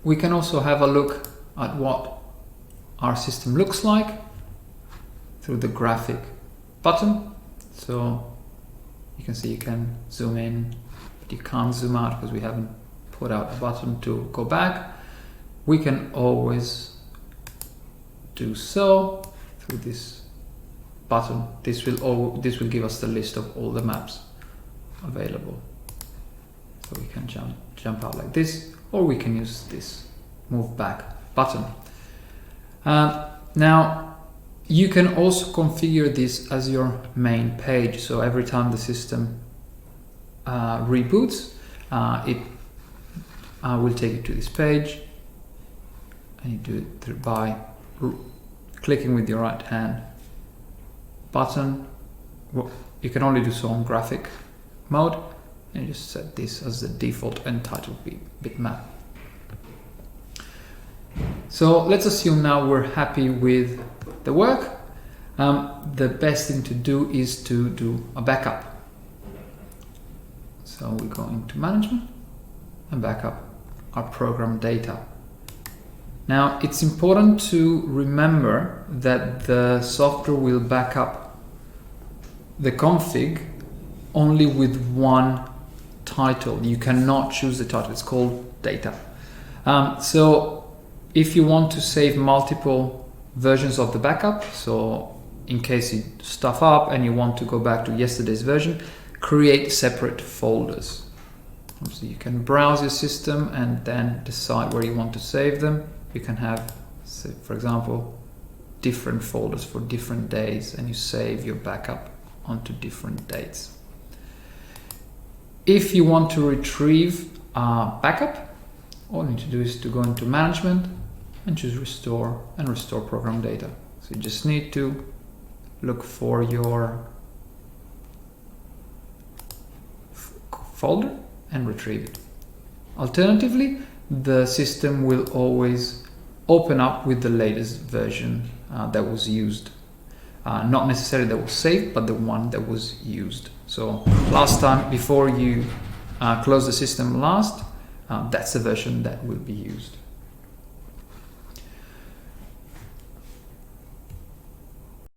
We can also have a look at what our system looks like through the graphic button. So you can see you can zoom in, but you can't zoom out because we haven't put out a button to go back. We can always do so through this button. This will give us the list of all the maps available. So we can jump out like this, or we can use this move back button. Now you can also configure this as your main page. So every time the system reboots, it will take you to this page, and you do it by clicking with your right hand button. You can only do so on graphic mode, and you just set this as the default entitled bitmap. So let's assume now we're happy with the work. The best thing to do is to do a backup. So we go into management and backup our program data. Now it's important to remember that the software will back up the config only with one title. You cannot choose the title, it's called data. So if you want to save multiple versions of the backup, so in case you stuff up and you want to go back to yesterday's version, create separate folders. So you can browse your system and then decide where you want to save them. You can have, say, for example, different folders for different days, and you save your backup onto different dates. If you want to retrieve a backup, all you need to do is to go into management and choose restore and restore program data. So you just need to look for your folder and retrieve it. Alternatively, the system will always open up with the latest version that was used. Not necessarily that was saved, but the one that was used. So last time, before you close the system last, that's the version that will be used.